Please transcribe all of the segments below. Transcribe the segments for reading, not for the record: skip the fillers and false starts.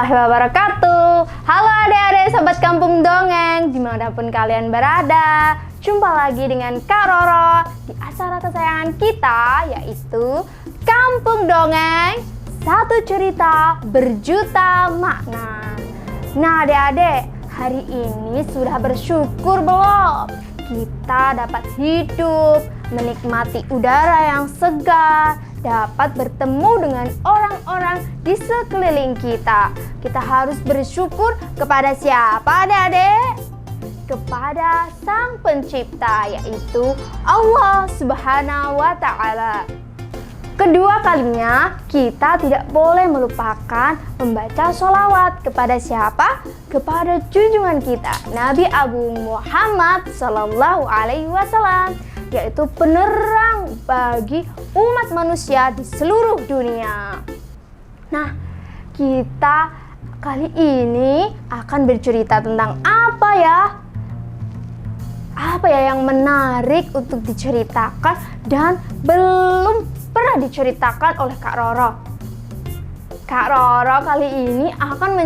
warahmatullahi wabarakatuh. Halo adik-adik sobat kampung dongeng dimanapun kalian berada. Jumpa lagi dengan Kak Roro di acara kesayangan kita, yaitu Kampung Dongeng, satu cerita berjuta makna. Nah adik-adik, hari ini sudah bersyukur belum? Kita dapat hidup, menikmati udara yang segar, dapat bertemu dengan orang-orang di sekeliling kita. Kita harus bersyukur kepada siapa adik-adik? Kepada Sang Pencipta, yaitu Allah Subhanahu wa Ta'ala. Kedua kalinya, kita tidak boleh melupakan membaca sholawat kepada siapa? Kepada junjungan kita, Nabi Agung Muhammad Sallallahu Alaihi Wasallam, yaitu penerang bagi umat manusia di seluruh dunia. Nah, kita kali ini akan bercerita tentang apa ya? Apa ya yang menarik untuk diceritakan dan belum pernah diceritakan oleh Kak Roro. Kak Roro kali ini akan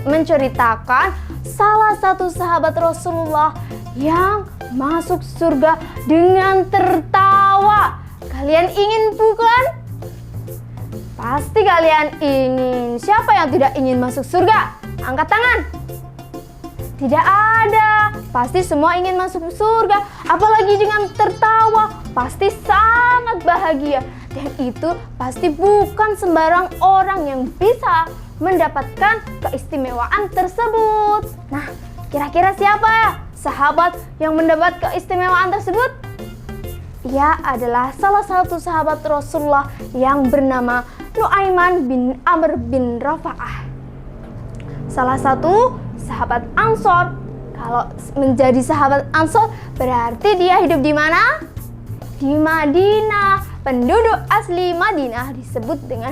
menceritakan salah satu sahabat Rasulullah yang masuk surga dengan tertawa. Kalian ingin bukan? Pasti kalian ingin. Siapa yang tidak ingin masuk surga? Angkat tangan. Tidak ada. Pasti semua ingin masuk surga. Apalagi dengan tertawa. Pasti sangat bahagia. Dan itu pasti bukan sembarang orang yang bisa mendapatkan keistimewaan tersebut. Nah, kira-kira siapa ya sahabat yang mendapat keistimewaan tersebut? Ia adalah salah satu sahabat Rasulullah yang bernama Nu'aiman bin Amr bin Rafa'ah. Salah satu sahabat Ansor. Kalau menjadi sahabat Ansor berarti dia hidup di mana? Di Madinah. Penduduk asli Madinah disebut dengan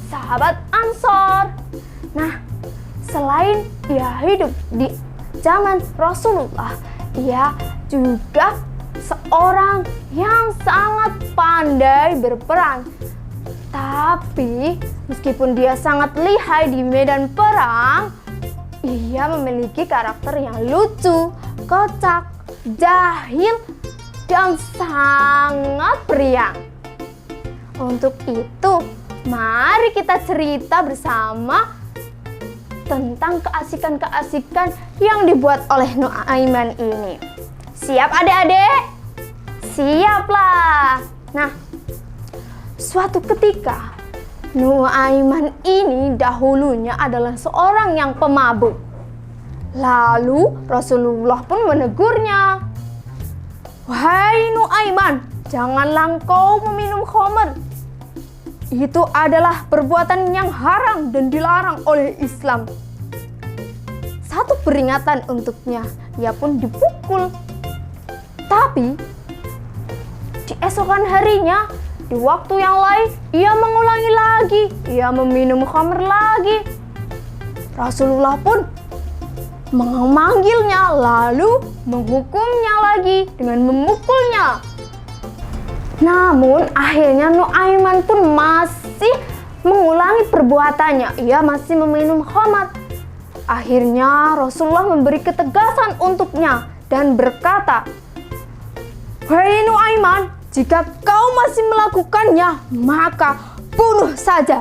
sahabat Ansor. Nah, selain dia hidup di zaman Rasulullah, ia juga seorang yang sangat pandai berperang. Tapi meskipun dia sangat lihai di medan perang, ia memiliki karakter yang lucu, kocak, jahil, dan sangat periang. Untuk itu, mari kita cerita bersama tentang keasikan-keasikan yang dibuat oleh Nu'aiman ini. Siap adik-adik? Siaplah. Nah, suatu ketika Nu'aiman ini dahulunya adalah seorang yang pemabuk. Lalu Rasulullah pun menegurnya. Wahai Nu'aiman, janganlah engkau meminum khamr. Itu adalah perbuatan yang haram dan dilarang oleh Islam. Satu peringatan untuknya, ia pun dipukul. Tapi di esokan harinya, di waktu yang lain, ia mengulangi lagi. Ia meminum khamr lagi. Rasulullah pun memanggilnya lalu menghukumnya lagi dengan memukulnya. Namun akhirnya Nu'aiman pun masih mengulangi perbuatannya. Ia masih meminum khamr. Akhirnya Rasulullah memberi ketegasan untuknya dan berkata, "Wahai Nu'aiman, jika kau masih melakukannya, maka bunuh saja."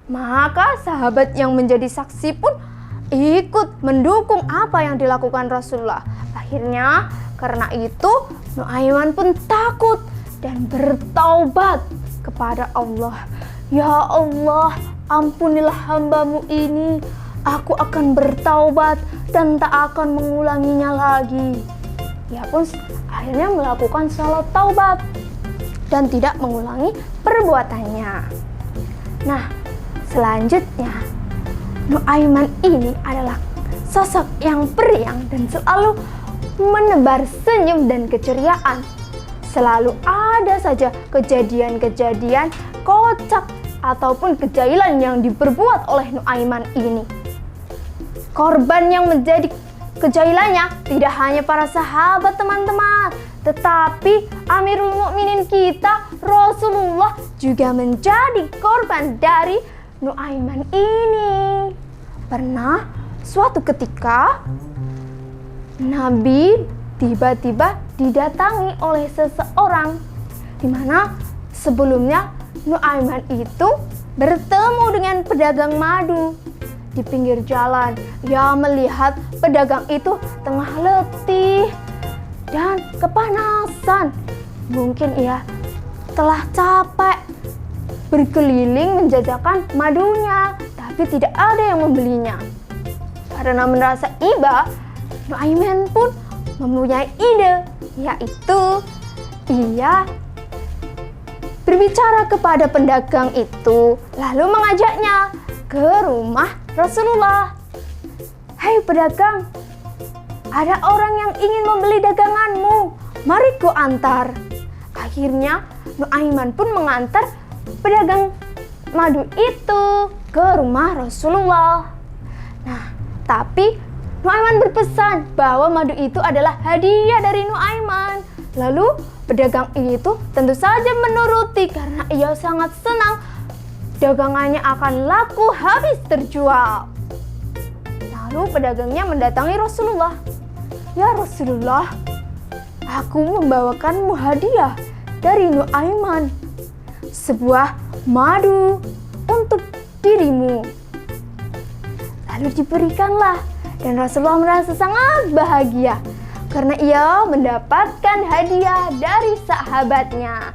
Maka sahabat yang menjadi saksi pun ikut mendukung apa yang dilakukan Rasulullah. Akhirnya karena itu Nu'aiman pun takut dan bertaubat kepada Allah. Ya Allah, ampunilah hambamu ini. Aku akan bertaubat dan tak akan mengulanginya lagi. Ia pun akhirnya melakukan salat taubat dan tidak mengulangi perbuatannya. Nah, selanjutnya Nu'aiman ini adalah sosok yang periang dan selalu menebar senyum dan keceriaan. Selalu ada saja kejadian-kejadian kocak ataupun kejahilan yang diperbuat oleh Nu'aiman ini. Korban yang menjadi kejahilannya tidak hanya para sahabat teman-teman, tetapi Amirul Mukminin kita Rasulullah juga menjadi korban dari Nu'aiman ini. Pernah suatu ketika Nabi tiba-tiba didatangi oleh seseorang, di mana sebelumnya Nuaiman itu bertemu dengan pedagang madu di pinggir jalan. Ia melihat pedagang itu tengah letih dan kepanasan. Mungkin ia telah capek berkeliling menjajakan madunya, tapi tidak ada yang membelinya. Karena merasa iba, Nuaiman pun mempunyai ide, yaitu ia berbicara kepada pedagang itu, lalu mengajaknya ke rumah Rasulullah. "Hai pedagang, ada orang yang ingin membeli daganganmu, mari ku antar." Akhirnya Nuaiman pun mengantar pedagang madu itu ke rumah Rasulullah. Nah, tapi Nuaiman berpesan bahwa madu itu adalah hadiah dari Nuaiman. Lalu pedagang itu tentu saja menuruti karena ia sangat senang dagangannya akan laku habis terjual. Lalu pedagangnya mendatangi Rasulullah. "Ya Rasulullah, aku membawakanmu hadiah dari Nuaiman, sebuah madu untuk dirimu." Lalu diberikanlah, dan Rasulullah merasa sangat bahagia karena ia mendapatkan hadiah dari sahabatnya.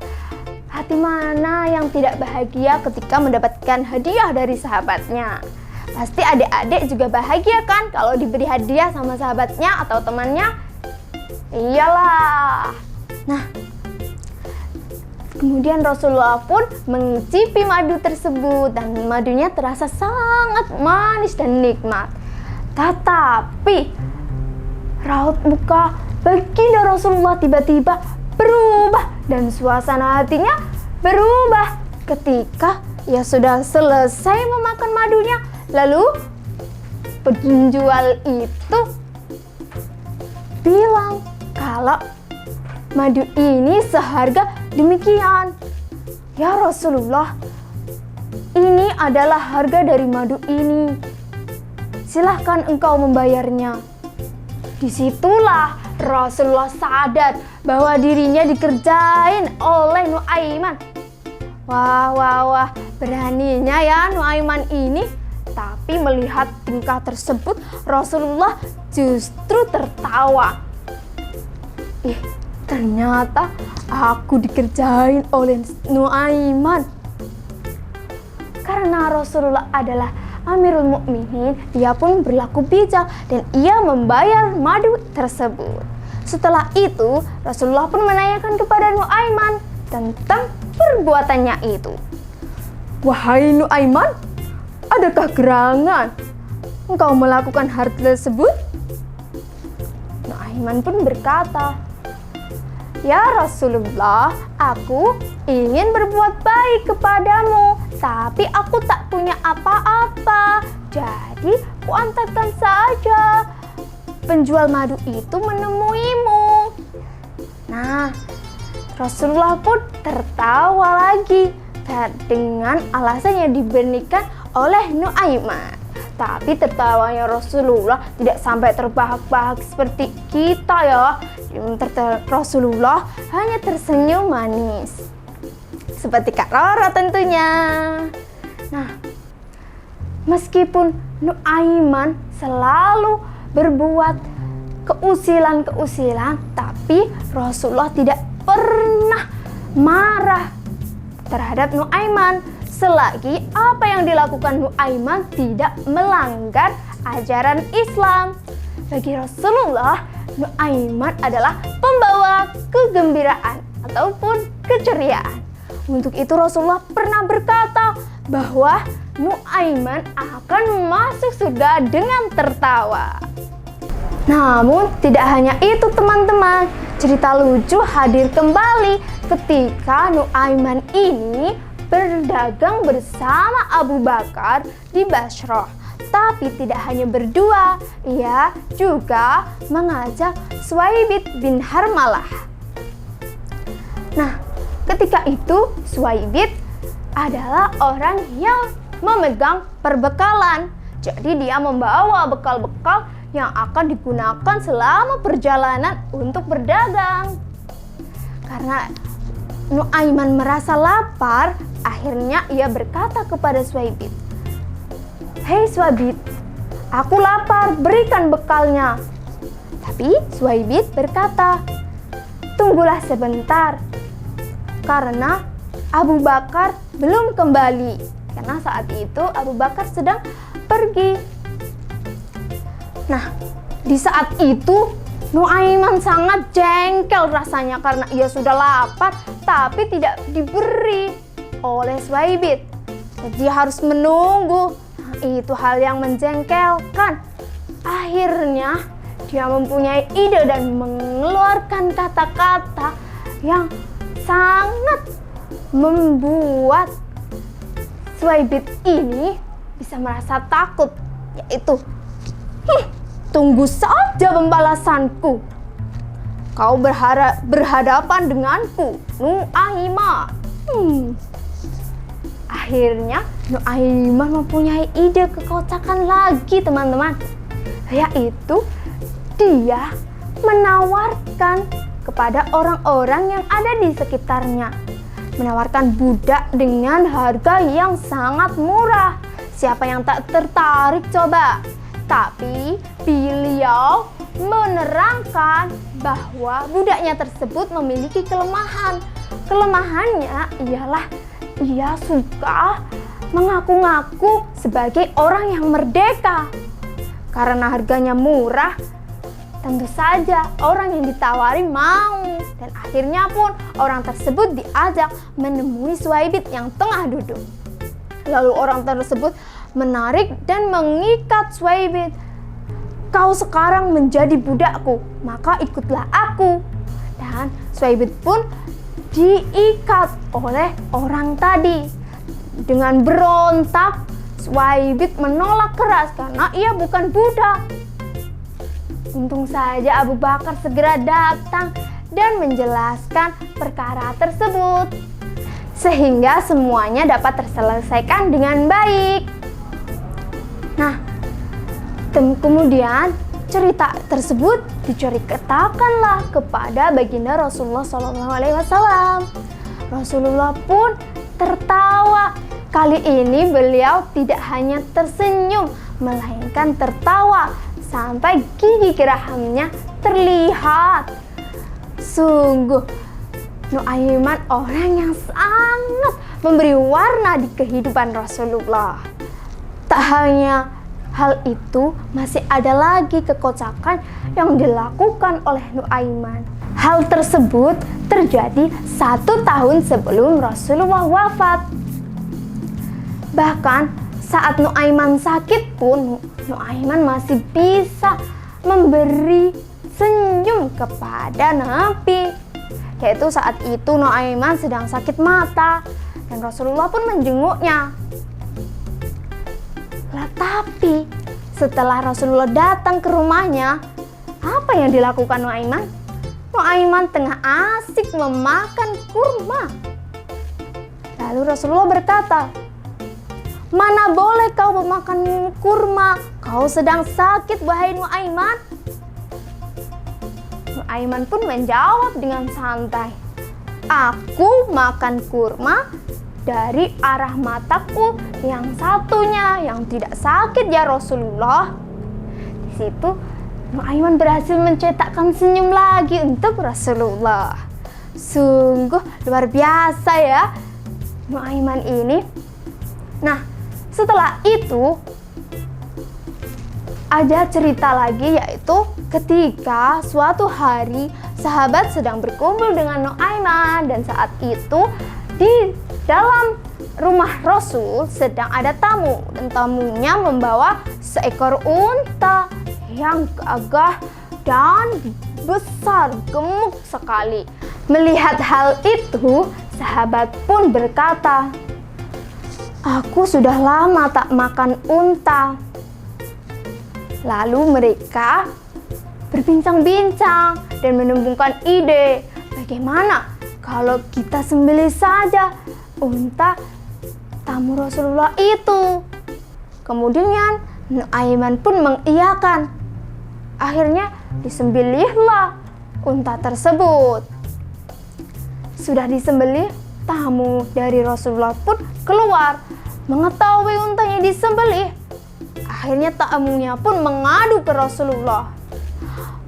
Hati mana yang tidak bahagia ketika mendapatkan hadiah dari sahabatnya? Pasti adik-adik juga bahagia kan kalau diberi hadiah sama sahabatnya atau temannya? Iyalah. Nah, kemudian Rasulullah pun mengicipi madu tersebut dan madunya terasa sangat manis dan nikmat. Tetapi raut muka baginda Rasulullah tiba-tiba berubah dan suasana hatinya berubah ketika ia sudah selesai memakan madunya. Lalu penjual itu bilang kalau madu ini seharga demikian. "Ya Rasulullah, ini adalah harga dari madu ini. Silahkan engkau membayarnya." Disitulah Rasulullah sadar bahwa dirinya dikerjain oleh Nuaiman. Wah, beraninya ya Nuaiman ini. Tapi melihat tingkah tersebut, Rasulullah justru tertawa. Ternyata aku dikerjain oleh Nuaiman. Karena Rasulullah adalah Amirul Mukminin, dia pun berlaku bijak dan ia membayar madu tersebut. Setelah itu, Rasulullah pun menanyakan kepada Nuaiman tentang perbuatannya itu. "Wahai Nuaiman, adakah gerangan engkau melakukan hal tersebut?" Nuaiman pun berkata, "Ya Rasulullah, aku ingin berbuat baik kepadamu, tapi aku tak punya apa-apa. Jadi kuantarkan saja penjual madu itu menemuimu." Nah, Rasulullah pun tertawa lagi dengan alasan yang diberikan oleh Nuaiman. Tapi tertawanya Rasulullah tidak sampai terbahak-bahak seperti kita ya. Rasulullah hanya tersenyum manis. Seperti Kak Roro tentunya. Nah, meskipun Nuaiman selalu berbuat keusilan-keusilan, tapi Rasulullah tidak pernah marah terhadap Nuaiman selagi apa yang dilakukan Nuaiman tidak melanggar ajaran Islam. Bagi Rasulullah, Nuaiman adalah pembawa kegembiraan ataupun keceriaan. Untuk itu Rasulullah pernah berkata bahwa Nuaiman akan masuk surga dengan tertawa. Namun tidak hanya itu teman-teman, cerita lucu hadir kembali ketika Nuaiman ini berdagang bersama Abu Bakar di Bashrah. Tapi tidak hanya berdua, ia juga mengajak Suwaibit bin Harmalah. Nah, ketika itu Suwaibit adalah orang yang memegang perbekalan Jadi dia membawa bekal-bekal yang akan digunakan selama perjalanan untuk berdagang. Karena Nuaiman merasa lapar, akhirnya ia berkata kepada Suhaibit, "Hei Suhaibit, aku lapar, berikan bekalnya." Tapi Suhaibit berkata, "Tunggulah sebentar, karena Abu Bakar belum kembali." Karena saat itu Abu Bakar sedang pergi. Nah, di saat itu Nuaiman sangat jengkel rasanya karena ia sudah lapar tapi tidak diberi oleh Suhaibit. Jadi harus menunggu. Nah, itu hal yang menjengkelkan. Akhirnya dia mempunyai ide dan mengeluarkan kata-kata yang sangat membuat Suhaibit ini bisa merasa takut, yaitu, "Tunggu saja pembalasanku. Kau berhadapan denganku, Nuaiman." Akhirnya Nuaiman mempunyai ide kekocakan lagi, teman-teman, yaitu dia menawarkan kepada orang-orang yang ada di sekitarnya, menawarkan budak dengan harga yang sangat murah. Siapa yang tak tertarik coba? Tapi beliau menerangkan bahwa budaknya tersebut memiliki kelemahan. Kelemahannya ialah ia suka mengaku-ngaku sebagai orang yang merdeka. Karena harganya murah, tentu saja orang yang ditawari mau. Dan akhirnya pun orang tersebut diajak menemui Suhaibit yang tengah duduk. Lalu orang tersebut menarik dan mengikat Suhaibit. "Kau sekarang menjadi budakku, maka ikutlah aku." Dan Suhaibit pun diikat oleh orang tadi. Dengan berontak, Suhaibit menolak keras karena ia bukan budak. Untung saja Abu Bakar segera datang dan menjelaskan perkara tersebut, sehingga semuanya dapat terselesaikan dengan baik. Nah, kemudian cerita tersebut diceritakanlah kepada baginda Rasulullah SAW. Rasulullah pun tertawa. Kali ini beliau tidak hanya tersenyum, melainkan tertawa sampai gigi gerahamnya terlihat. Sungguh, Nuaiman orang yang sangat memberi warna di kehidupan Rasulullah. Tak hanya hal itu, masih ada lagi kekocakan yang dilakukan oleh Nuaiman. Hal tersebut terjadi 1 tahun sebelum Rasulullah wafat. Bahkan saat Nuaiman sakit pun, Nuaiman masih bisa memberi senyum kepada Nabi. Yaitu saat itu Nuaiman sedang sakit mata dan Rasulullah pun menjenguknya. Tapi setelah Rasulullah datang ke rumahnya, apa yang dilakukan Nuaiman? Nuaiman tengah asik memakan kurma. Lalu Rasulullah berkata, "Mana boleh kau memakan kurma? Kau sedang sakit, wahai Nuaiman." Nuaiman pun menjawab dengan santai, "Aku makan kurma dari arah mataku yang satunya yang tidak sakit ya Rasulullah." Di situ Nuaiman berhasil mencetakkan senyum lagi untuk Rasulullah. Sungguh luar biasa ya Nuaiman ini. Nah, setelah itu ada cerita lagi, yaitu ketika suatu hari sahabat sedang berkumpul dengan Nuaiman, dan saat itu di dalam rumah Rasul sedang ada tamu, dan tamunya membawa seekor unta yang gagah dan besar, gemuk sekali. Melihat hal itu, sahabat pun berkata, "Aku sudah lama tak makan unta." Lalu mereka berbincang-bincang dan menemukan ide, bagaimana kalau kita sembelih saja unta tamu Rasulullah itu. Kemudian Nuaiman pun mengiyakan. Akhirnya disembelihlah unta tersebut. Sudah disembelih, tamu dari Rasulullah pun keluar. Mengetahui untanya disembelih, akhirnya tamunya pun mengadu ke Rasulullah.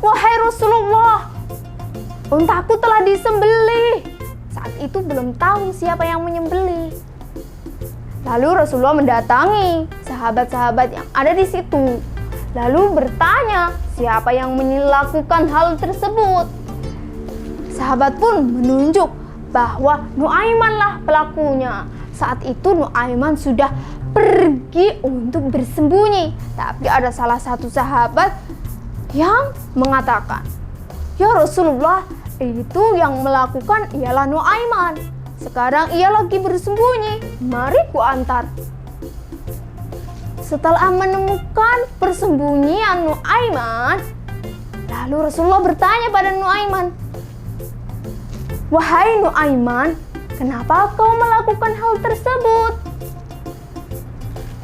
Wahai Rasulullah, untaku telah disembelih. Saat itu belum tahu siapa yang menyembelih. Lalu Rasulullah mendatangi sahabat-sahabat yang ada di situ. Lalu bertanya siapa yang melakukan hal tersebut. Sahabat pun menunjuk bahwa Nuaimanlah pelakunya. Saat itu Nuaiman sudah pergi untuk bersembunyi. Tapi ada salah satu sahabat yang mengatakan, "Ya Rasulullah, itu yang melakukan ialah Nuaiman. Sekarang ia lagi bersembunyi. Mari ku antar." Setelah menemukan persembunyian Nuaiman, lalu Rasulullah bertanya pada Nuaiman, "Wahai Nuaiman, kenapa kau melakukan hal tersebut?"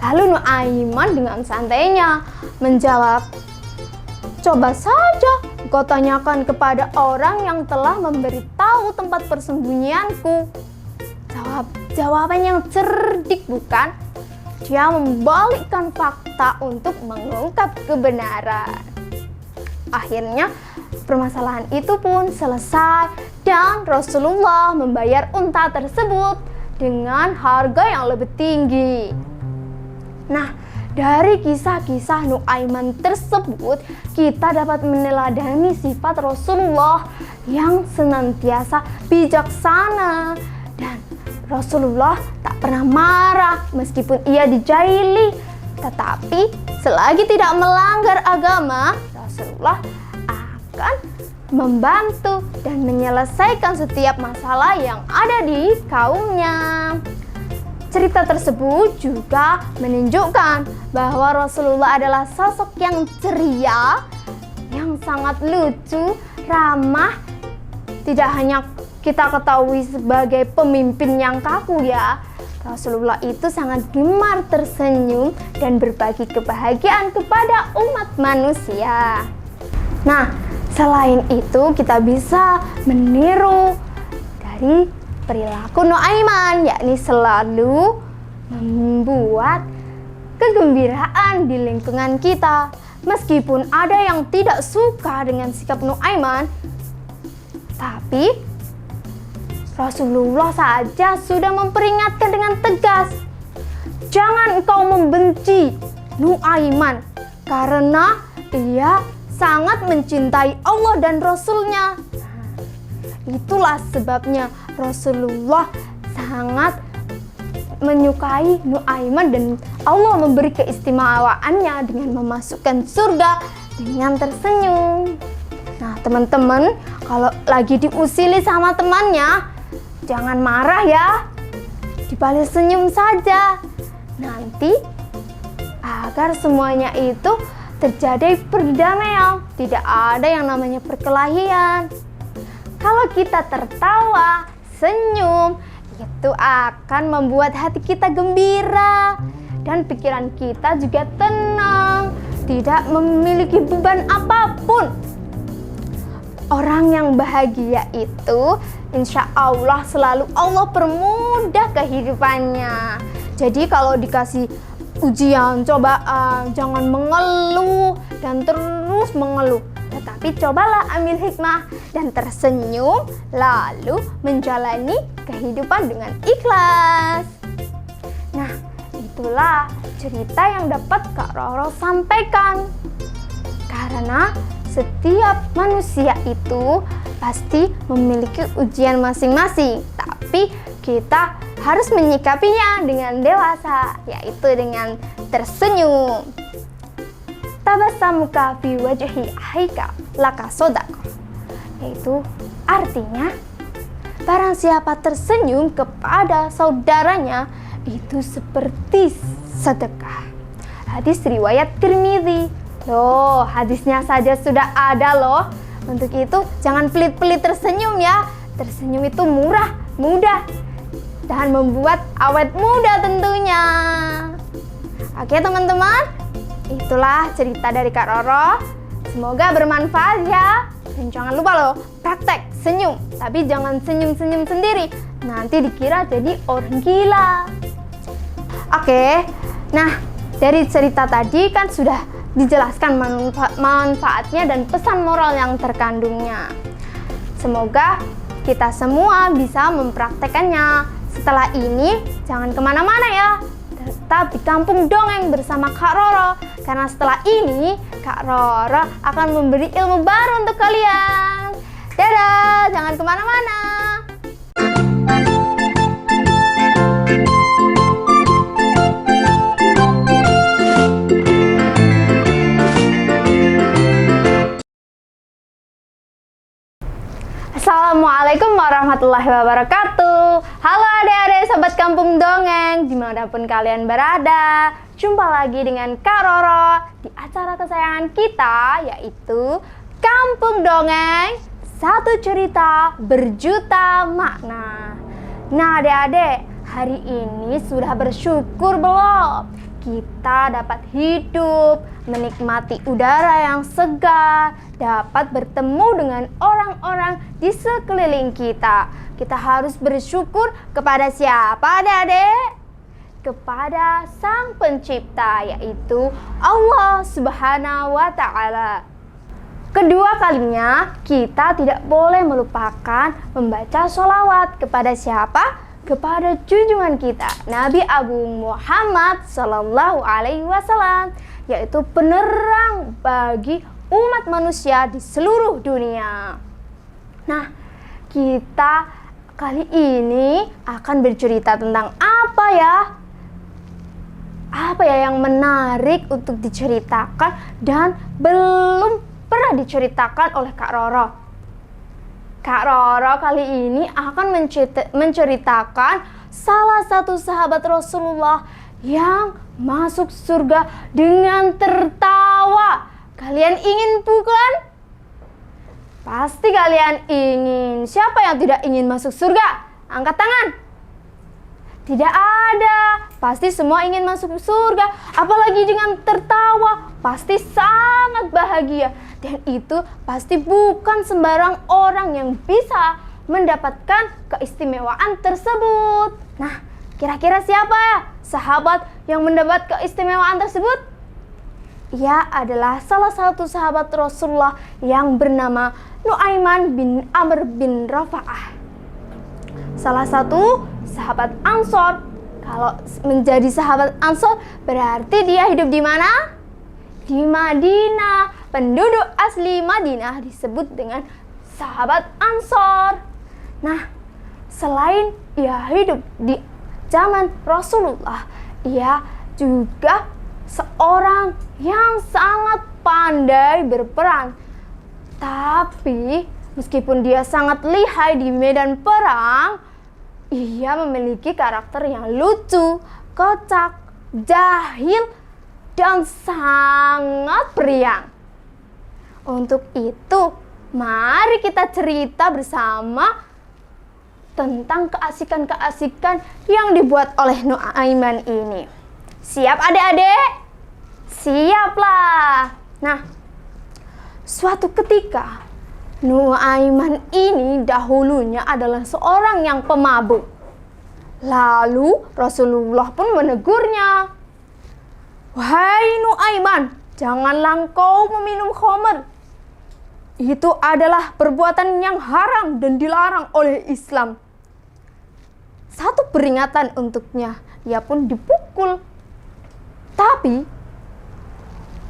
Lalu Nuaiman dengan santainya menjawab, "Coba saja kau tanyakan kepada orang yang telah memberitahu tempat persembunyianku." Jawaban yang cerdik, bukan? Dia membalikkan fakta untuk mengungkap kebenaran. Akhirnya permasalahan itu pun selesai dan Rasulullah membayar unta tersebut dengan harga yang lebih tinggi. Nah, dari kisah-kisah Nuaiman tersebut kita dapat meneladani sifat Rasulullah yang senantiasa bijaksana, dan Rasulullah tak pernah marah meskipun ia dijaili. Tetapi selagi tidak melanggar agama, Rasulullah akan membantu dan menyelesaikan setiap masalah yang ada di kaumnya. Cerita tersebut juga menunjukkan bahwa Rasulullah adalah sosok yang ceria, yang sangat lucu, ramah. Tidak hanya kita ketahui sebagai pemimpin yang kaku ya, Rasulullah itu sangat gemar tersenyum dan berbagi kebahagiaan kepada umat manusia. Nah, selain itu kita bisa meniru dari perilaku Nuaiman, yakni selalu membuat kegembiraan di lingkungan kita. Meskipun ada yang tidak suka dengan sikap Nuaiman, tapi Rasulullah saja sudah memperingatkan dengan tegas, "Jangan engkau membenci Nuaiman karena ia sangat mencintai Allah dan Rasul-Nya." Itulah sebabnya Rasulullah sangat menyukai Nuaiman dan Allah memberi keistimewaannya dengan memasukkan surga dengan tersenyum. Nah teman-teman, kalau lagi diusili sama temannya, jangan marah ya, dibalas senyum saja. Nanti agar semuanya itu terjadi perdamaian, tidak ada yang namanya perkelahian. Kalau kita tertawa, senyum, itu akan membuat hati kita gembira dan pikiran kita juga tenang, tidak memiliki beban apapun. Orang yang bahagia itu insya Allah selalu Allah permudah kehidupannya. Jadi kalau dikasih ujian, cobaan, jangan mengeluh dan terus mengeluh. Tetapi cobalah ambil hikmah dan tersenyum, lalu menjalani kehidupan dengan ikhlas. Nah, itulah cerita yang dapat Kak Roro sampaikan. Karena setiap manusia itu pasti memiliki ujian masing-masing, tapi kita harus menyikapinya dengan dewasa, yaitu dengan tersenyum. Tabassamuka fi wajhi akhika laka sodaqah, yaitu artinya barang siapa tersenyum kepada saudaranya itu seperti sedekah. Hadis riwayat Tirmidzi. Loh, hadisnya saja sudah ada loh. Untuk itu jangan pelit-pelit tersenyum ya. Tersenyum itu murah, mudah, dan membuat awet muda tentunya. Oke teman-teman, itulah cerita dari Kak Roro. Semoga bermanfaat ya. Dan jangan lupa loh, praktek senyum. Tapi jangan senyum-senyum sendiri, nanti dikira jadi orang gila. Oke, nah dari cerita tadi kan sudah dijelaskan manfaatnya dan pesan moral yang terkandungnya. Semoga kita semua bisa mempraktekannya. Setelah ini jangan kemana-mana ya, tetap di Kampung Dongeng bersama Kak Roro. Karena setelah ini Kak Roro akan memberi ilmu baru untuk kalian. Dadah, jangan kemana-mana. Assalamualaikum warahmatullahi wabarakatuh. Halo adik-adik sobat Kampung Dongeng, dimanapun kalian berada. Jumpa lagi dengan Kak Roro di acara kesayangan kita, yaitu Kampung Dongeng, satu cerita berjuta makna. Nah adik-adik, hari ini sudah bersyukur belum? Kita dapat hidup, menikmati udara yang segar, dapat bertemu dengan orang-orang di sekeliling kita. Kita harus bersyukur kepada siapa adik-adik? Kepada Sang Pencipta, yaitu Allah Subhanahu wa Ta'ala. Kedua kalinya, kita tidak boleh melupakan membaca sholawat kepada siapa? Kepada junjungan kita, Nabi Agung Muhammad Sallallahu Alaihi Wasallam, yaitu penerang bagi umat manusia di seluruh dunia. Nah, kita kali ini akan bercerita tentang apa ya? Apa ya yang menarik untuk diceritakan dan belum pernah diceritakan oleh Kak Roro? Kak Roro kali ini akan menceritakan salah satu sahabat Rasulullah yang masuk surga dengan tertawa. Kalian ingin bukan? Pasti kalian ingin. Siapa yang tidak ingin masuk surga? Angkat tangan. Tidak ada. Pasti semua ingin masuk surga. Apalagi dengan tertawa. Pasti sangat bahagia. Dan itu pasti bukan sembarang orang yang bisa mendapatkan keistimewaan tersebut. Nah, kira-kira siapa ya sahabat yang mendapat keistimewaan tersebut? Ia adalah salah satu sahabat Rasulullah yang bernama Nu'aiman bin Amr bin Rafa'ah. Salah satu sahabat Ansor. Kalau menjadi sahabat Ansor berarti dia hidup di mana? Di Madinah. Penduduk asli Madinah disebut dengan sahabat Ansor. Nah, selain ia hidup di zaman Rasulullah, ia juga seorang yang sangat pandai berperang. Tapi meskipun dia sangat lihai di medan perang, ia memiliki karakter yang lucu, kocak, jahil, dan sangat periang. Untuk itu, mari kita cerita bersama tentang keasikan-keasikan yang dibuat oleh Nu'aiman ini. Siap adik-adik? Siaplah. Nah, suatu ketika Nu'aiman ini dahulunya adalah seorang yang pemabuk. Lalu Rasulullah pun menegurnya. Wahai Nu'aiman, janganlah engkau meminum khamr. Itu adalah perbuatan yang haram dan dilarang oleh Islam. Satu peringatan untuknya, ia pun dipukul. Tapi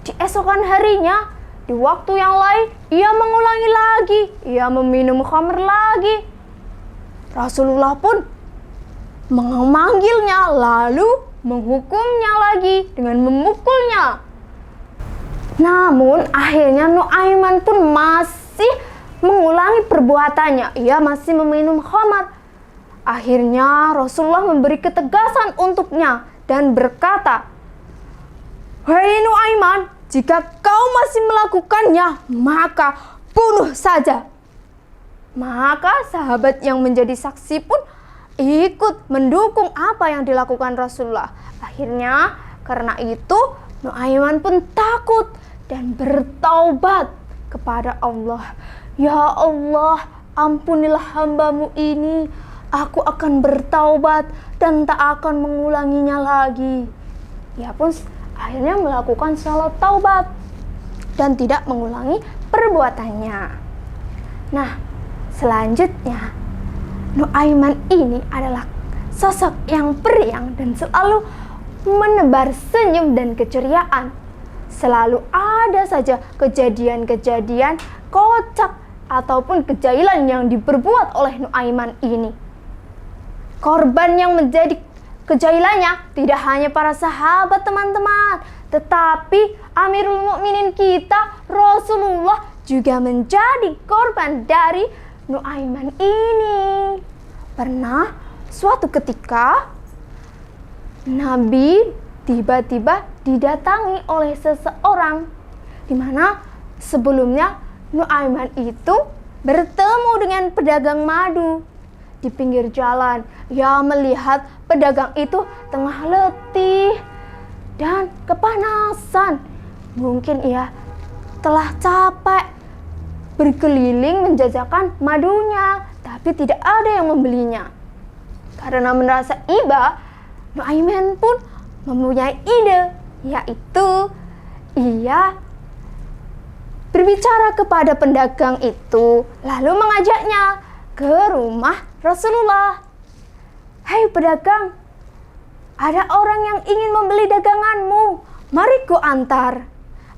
di esokan harinya, di waktu yang lain, ia mengulangi lagi. Ia meminum khamr lagi. Rasulullah pun memanggilnya lalu menghukumnya lagi dengan memukulnya. Namun akhirnya Nu'aiman pun masih mengulangi perbuatannya. Ia masih meminum khamar. Akhirnya Rasulullah memberi ketegasan untuknya dan berkata, "Hei Nu'aiman, jika kau masih melakukannya, maka bunuh saja." Maka sahabat yang menjadi saksi pun ikut mendukung apa yang dilakukan Rasulullah. Akhirnya karena itu Nuaiman pun takut dan bertaubat kepada Allah. Ya Allah, ampunilah hambamu ini. Aku akan bertaubat dan tak akan mengulanginya lagi. Ia pun akhirnya melakukan salat taubat dan tidak mengulangi perbuatannya. Nah, selanjutnya Nuaiman ini adalah sosok yang periang dan selalu menebar senyum dan keceriaan. Selalu ada saja kejadian-kejadian kocak ataupun kejailan yang diperbuat oleh Nuaiman ini. Korban yang menjadi kejailannya tidak hanya para sahabat teman-teman, tetapi Amirul Mukminin kita Rasulullah juga menjadi korban dari Nuaiman ini. Pernah suatu ketika Nabi tiba-tiba didatangi oleh seseorang, di mana sebelumnya Nuaiman itu bertemu dengan pedagang madu di pinggir jalan. Ia melihat pedagang itu tengah letih dan kepanasan. Mungkin ia telah capek berkeliling menjajakan madunya, tapi tidak ada yang membelinya. Karena merasa iba, Nuaiman pun mempunyai ide, yaitu ia berbicara kepada pedagang itu, lalu mengajaknya ke rumah Rasulullah. Hei pedagang, ada orang yang ingin membeli daganganmu, mari ku antar.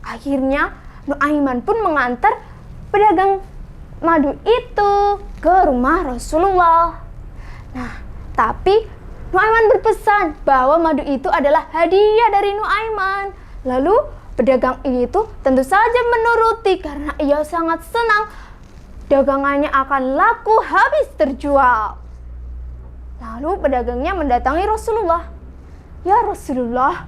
Akhirnya Nuaiman pun mengantar pedagang madu itu ke rumah Rasulullah. Nah, tapi Nuaiman berpesan bahwa madu itu adalah hadiah dari Nuaiman. Lalu pedagang itu tentu saja menuruti karena ia sangat senang dagangannya akan laku habis terjual. Lalu pedagangnya mendatangi Rasulullah. Ya Rasulullah,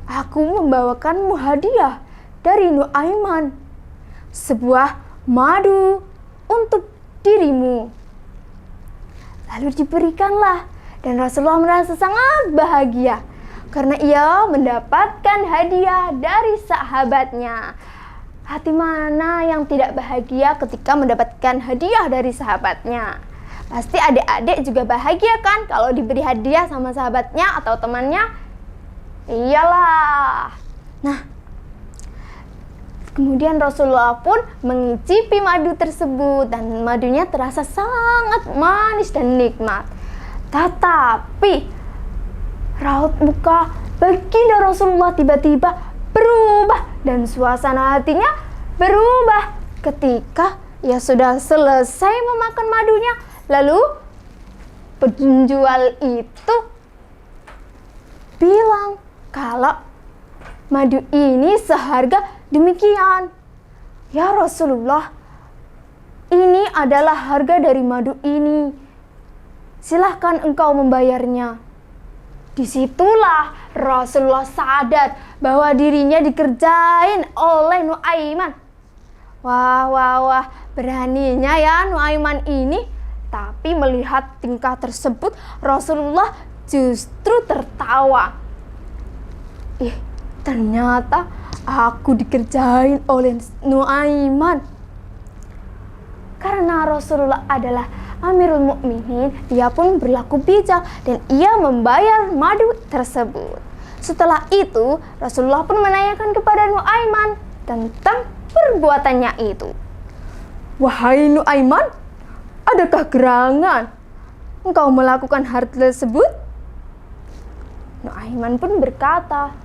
aku membawakanmu hadiah dari Nuaiman, sebuah madu untuk dirimu. Lalu diberikanlah, dan Rasulullah merasa sangat bahagia karena ia mendapatkan hadiah dari sahabatnya. Hati mana yang tidak bahagia ketika mendapatkan hadiah dari sahabatnya? Pasti adik-adik juga bahagia kan kalau diberi hadiah sama sahabatnya atau temannya? Iyalah. Nah, kemudian Rasulullah pun mengicipi madu tersebut dan madunya terasa sangat manis dan nikmat. Tetapi raut muka baginda Rasulullah tiba-tiba berubah dan suasana hatinya berubah ketika ia sudah selesai memakan madunya. Lalu penjual itu bilang kalau madu ini seharga demikian. Ya Rasulullah, ini adalah harga dari madu ini. Silahkan engkau membayarnya. Disitulah Rasulullah sadar bahwa dirinya dikerjain oleh Nuaiman. Wah, beraninya ya Nuaiman ini. Tapi melihat tingkah tersebut, Rasulullah justru tertawa. Ternyata aku dikerjain oleh Nuaiman. Karena Rasulullah adalah Amirul Mukminin, ia pun berlaku bijak dan ia membayar madu tersebut. Setelah itu, Rasulullah pun menanyakan kepada Nuaiman tentang perbuatannya itu. Wahai Nuaiman, adakah gerangan engkau melakukan hal tersebut? Nuaiman pun berkata,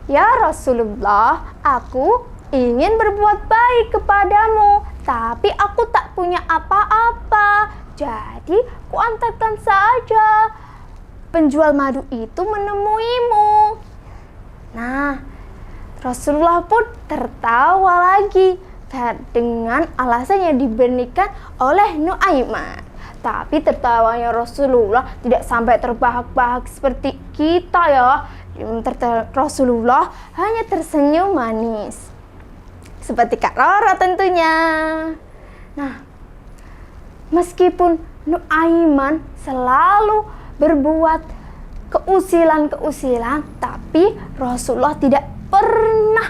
Ya Rasulullah, aku ingin berbuat baik kepadamu, tapi aku tak punya apa-apa. Jadi kuantarkan saja penjual madu itu menemuimu. Nah, Rasulullah pun tertawa lagi dengan alasan yang diberikan oleh Nuaiman. Tapi tertawanya Rasulullah tidak sampai terbahak-bahak seperti kita ya. Rasulullah hanya tersenyum manis, seperti Kak Roro tentunya. Nah, meskipun Nuaiman selalu berbuat keusilan-keusilan, tapi Rasulullah tidak pernah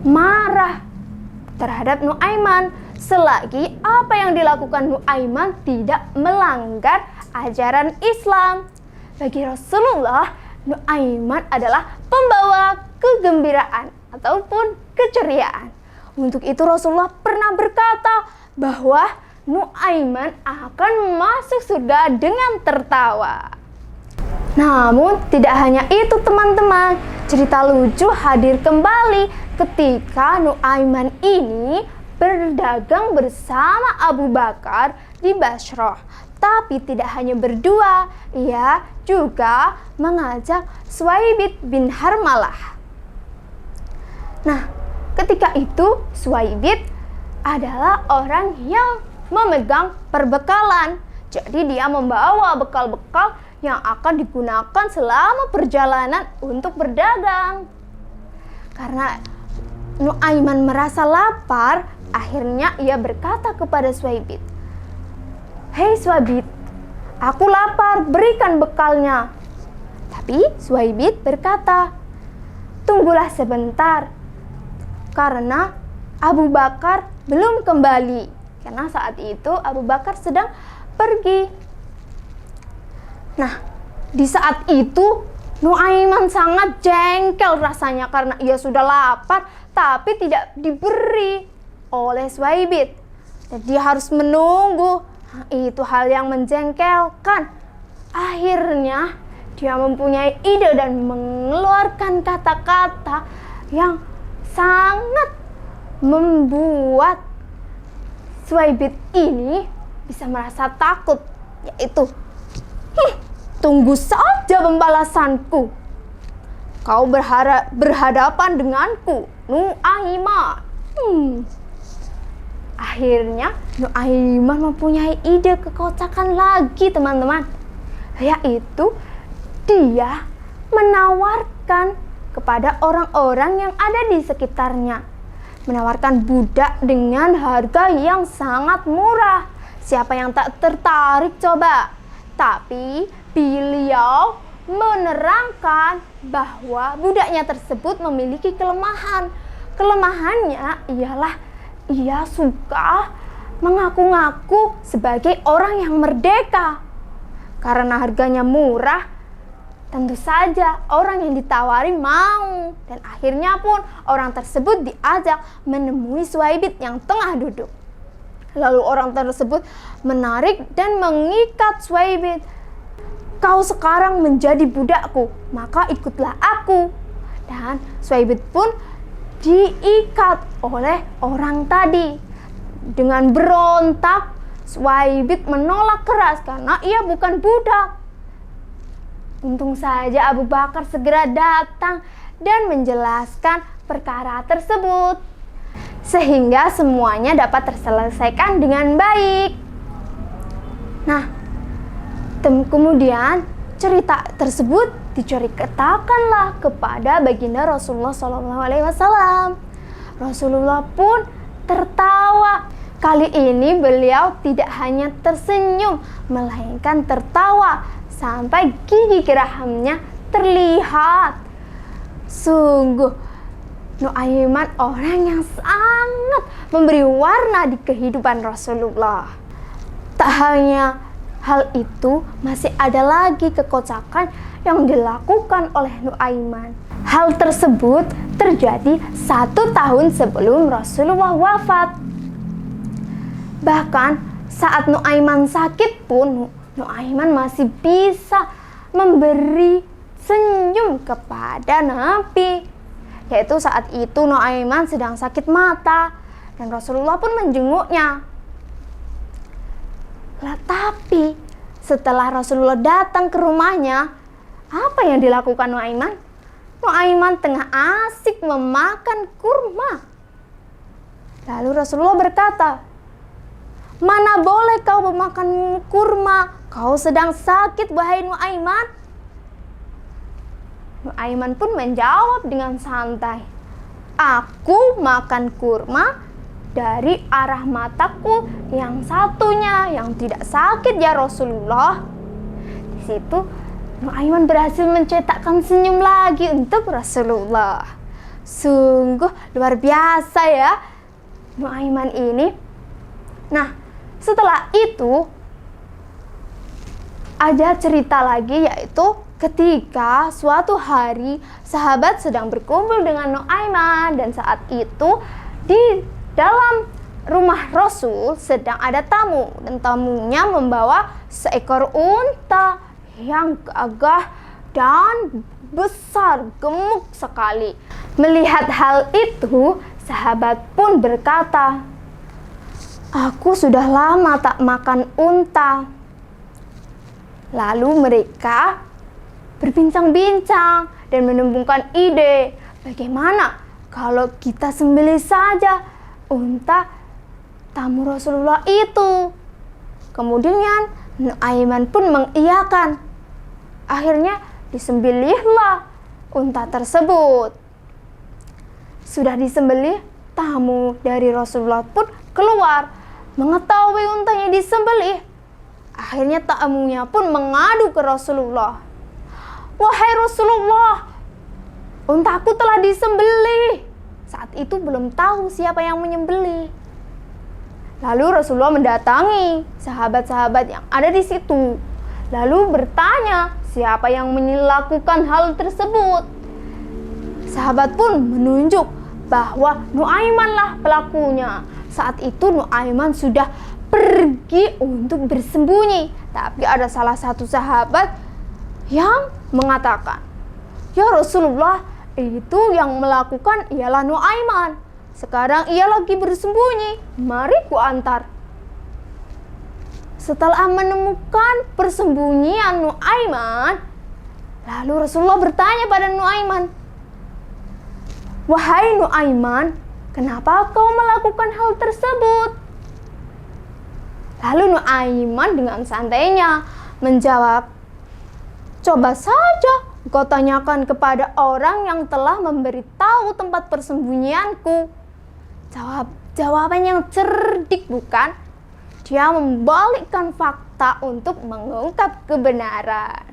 marah terhadap Nuaiman selagi apa yang dilakukan Nuaiman tidak melanggar ajaran Islam. Bagi Rasulullah, Nuaiman adalah pembawa kegembiraan ataupun keceriaan. Untuk itu Rasulullah pernah berkata bahwa Nuaiman akan masuk surga dengan tertawa. Namun tidak hanya itu teman-teman, cerita lucu hadir kembali ketika Nuaiman ini berdagang bersama Abu Bakar di Bashrah. Tapi tidak hanya berdua, ia juga mengajak Suwaibit bin Harmalah. Nah, ketika itu Suwaibit adalah orang yang memegang perbekalan. Jadi dia membawa bekal-bekal yang akan digunakan selama perjalanan untuk berdagang. Karena Nuaiman merasa lapar, akhirnya ia berkata kepada Suwaibit, "Hei Suwaibit, aku lapar, berikan bekalnya." Tapi Suwaibit berkata, "Tunggulah sebentar, karena Abu Bakar belum kembali." Karena saat itu Abu Bakar sedang pergi. Nah, di saat itu Nuaiman sangat jengkel rasanya karena ia sudah lapar tapi tidak diberi oleh Suwaibit. Dan dia harus menunggu. Nah, itu hal yang menjengkelkan. Akhirnya dia mempunyai ide dan mengeluarkan kata-kata yang sangat membuat Suwaibit ini bisa merasa takut, yaitu, "Tunggu saja pembalasanku. Kau berhadapan denganku, Nuaiman." Akhirnya Nuaiman mempunyai ide kekocakan lagi teman-teman, yaitu dia menawarkan kepada orang-orang yang ada di sekitarnya, menawarkan budak dengan harga yang sangat murah. Siapa yang tak tertarik coba? Tapi beliau menerangkan bahwa budaknya tersebut memiliki kelemahan. Kelemahannya ialah ia suka mengaku-ngaku sebagai orang yang merdeka. Karena harganya murah, tentu saja orang yang ditawari mau. Dan akhirnya pun orang tersebut diajak menemui Suwaibit yang tengah duduk. Lalu orang tersebut menarik dan mengikat Suwaibit. "Kau sekarang menjadi budakku, maka ikutlah aku." Dan Suwaibit pun diikat oleh orang tadi. Dengan berontak, Suwaibit menolak keras karena ia bukan budak. Untung saja Abu Bakar segera datang dan menjelaskan perkara tersebut, sehingga semuanya dapat terselesaikan dengan baik. Nah, kemudian cerita tersebut diceritakanlah kepada baginda Rasulullah SAW. Rasulullah pun tertawa. Kali ini beliau tidak hanya tersenyum, melainkan tertawa sampai gigi gerahamnya terlihat. Sungguh Nuaiman orang yang sangat memberi warna di kehidupan Rasulullah. Tak hanya hal itu, masih ada lagi kekocakan yang dilakukan oleh Nuaiman. Hal tersebut terjadi 1 tahun sebelum Rasulullah wafat. Bahkan saat Nuaiman sakit pun, Nuaiman masih bisa memberi senyum kepada Nabi. Yaitu saat itu Nuaiman sedang sakit mata dan Rasulullah pun menjenguknya. Tapi setelah Rasulullah datang ke rumahnya, apa yang dilakukan Nuaiman? Nuaiman tengah asik memakan kurma. Lalu Rasulullah berkata, "Mana boleh kau memakan kurma? Kau sedang sakit, wahai Nuaiman." Nuaiman pun menjawab dengan santai, "Aku makan kurma dari arah mataku yang satunya yang tidak sakit ya Rasulullah." Di situ Nuaiman berhasil mencetakkan senyum lagi untuk Rasulullah. Sungguh luar biasa ya Nuaiman ini. Nah, setelah itu ada cerita lagi, yaitu ketika suatu hari sahabat sedang berkumpul dengan Nuaiman, dan saat itu di dalam rumah Rasul sedang ada tamu, dan tamunya membawa seekor unta yang gagah dan besar, gemuk sekali. Melihat hal itu, sahabat pun berkata, "Aku sudah lama tak makan unta." Lalu mereka berbincang-bincang dan menemukan ide, bagaimana kalau kita sembelih saja unta tamu Rasulullah itu. Kemudian Nuaiman pun mengiyakan. Akhirnya disembelihlah unta tersebut. Sudah disembelih, tamu dari Rasulullah pun keluar. Mengetahui untanya disembelih, akhirnya tamunya pun mengadu ke Rasulullah. "Wahai Rasulullah, untaku telah disembelih." Saat itu belum tahu siapa yang menyembelih. Lalu Rasulullah mendatangi sahabat-sahabat yang ada di situ. Lalu bertanya, siapa yang melakukan hal tersebut? Sahabat pun menunjuk bahwa Nuaimanlah pelakunya. Saat itu Nuaiman sudah pergi untuk bersembunyi. Tapi ada salah satu sahabat yang mengatakan, "Ya Rasulullah, itu yang melakukan ialah Nuaiman. Sekarang ia lagi bersembunyi, mari ku antar." Setelah menemukan persembunyian Nuaiman, lalu Rasulullah bertanya pada Nuaiman, "Wahai Nuaiman, kenapa kau melakukan hal tersebut?" Lalu Nuaiman dengan santainya menjawab, "Coba saja kau tanyakan kepada orang yang telah memberitahu tempat persembunyianku." Jawaban yang cerdik, bukan? Dia membalikkan fakta untuk mengungkap kebenaran.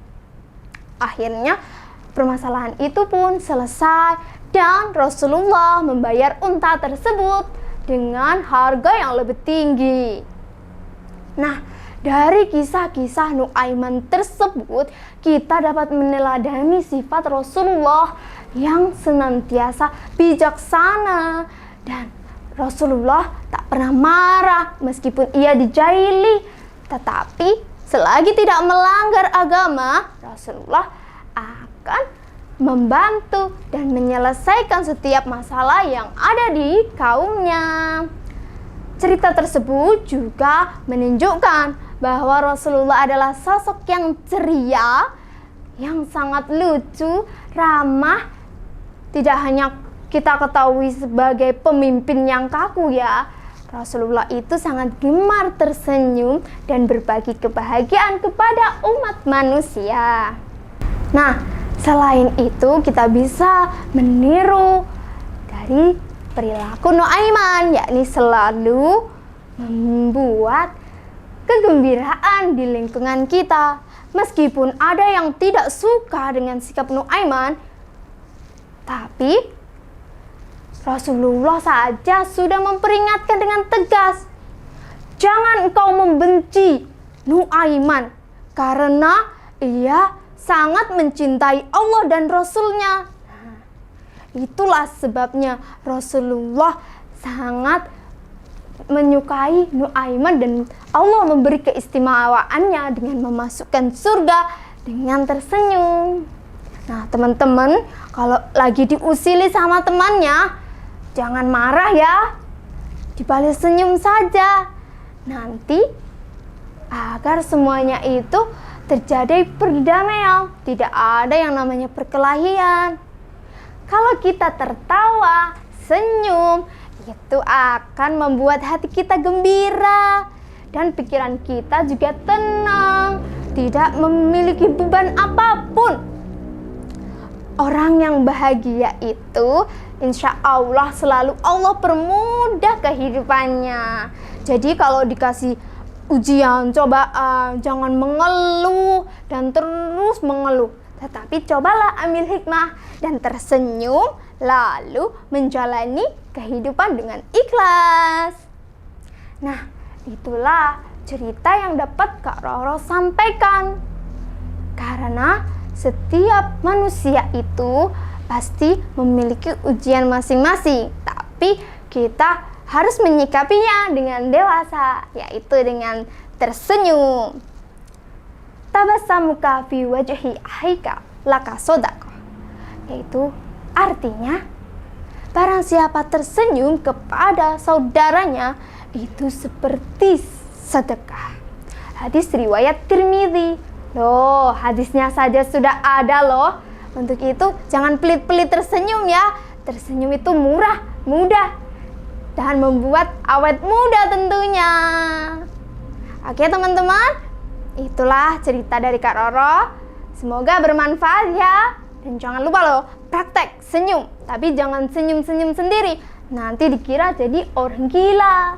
Akhirnya permasalahan itu pun selesai dan Rasulullah membayar unta tersebut dengan harga yang lebih tinggi. Nah, dari kisah-kisah Nuaiman tersebut kita dapat meneladani sifat Rasulullah yang senantiasa bijaksana, dan Rasulullah tak pernah marah meskipun ia dijaili. Tetapi selagi tidak melanggar agama, Rasulullah akan membantu dan menyelesaikan setiap masalah yang ada di kaumnya. Cerita tersebut juga menunjukkan bahwa Rasulullah adalah sosok yang ceria, yang sangat lucu, ramah. Tidak hanya kita ketahui sebagai pemimpin yang kaku ya, Rasulullah itu sangat gemar tersenyum dan berbagi kebahagiaan kepada umat manusia. Nah, selain itu kita bisa meniru dari perilaku Nuaiman, yakni selalu membuat kegembiraan di lingkungan kita. Meskipun ada yang tidak suka dengan sikap Nuaiman, tapi Rasulullah saja sudah memperingatkan dengan tegas, "Jangan engkau membenci Nuaiman, karena ia sangat mencintai Allah dan Rasulnya." Itulah sebabnya Rasulullah sangat menyukai Nuaiman, dan Allah memberi keistimewaannya dengan memasukkan surga dengan tersenyum. Nah teman-teman, kalau lagi diusili sama temannya, jangan marah ya, dibalas senyum saja. Nanti agar semuanya itu terjadi perdamaian, tidak ada yang namanya perkelahian. Kalau kita tertawa, senyum, itu akan membuat hati kita gembira dan pikiran kita juga tenang, tidak memiliki beban apapun. Orang yang bahagia itu insya Allah selalu Allah permudah kehidupannya. Jadi kalau dikasih ujian, cobaan, jangan mengeluh dan terus mengeluh. Tetapi cobalah ambil hikmah dan tersenyum, lalu menjalani kehidupan dengan ikhlas. Nah, itulah cerita yang dapat Kak Roro sampaikan. Karena setiap manusia itu pasti memiliki ujian masing-masing, tapi kita harus menyikapinya dengan dewasa, yaitu dengan tersenyum. Tabassamuka fi wajhi akhika laka sodaqah, yaitu artinya barang siapa tersenyum kepada saudaranya itu seperti sedekah. Hadis riwayat Tirmidzi. Loh, hadisnya saja sudah ada loh. Untuk itu jangan pelit-pelit tersenyum ya. Tersenyum itu murah, mudah, dan membuat awet muda tentunya. Oke teman-teman, itulah cerita dari Kak Roro. Semoga bermanfaat ya. Dan jangan lupa loh, praktek senyum. Tapi jangan senyum-senyum sendiri, nanti dikira jadi orang gila.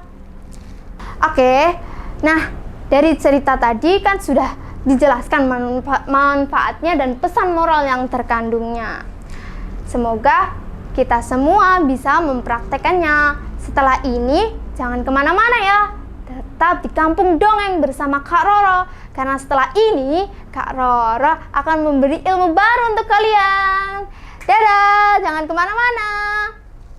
Oke, nah dari cerita tadi kan sudah dijelaskan manfaatnya dan pesan moral yang terkandungnya. Semoga kita semua bisa mempraktekannya. Setelah ini jangan kemana-mana ya, tetap di Kampung Dongeng bersama Kak Roro. Karena setelah ini Kak Roro akan memberi ilmu baru untuk kalian. Dadah, jangan kemana-mana.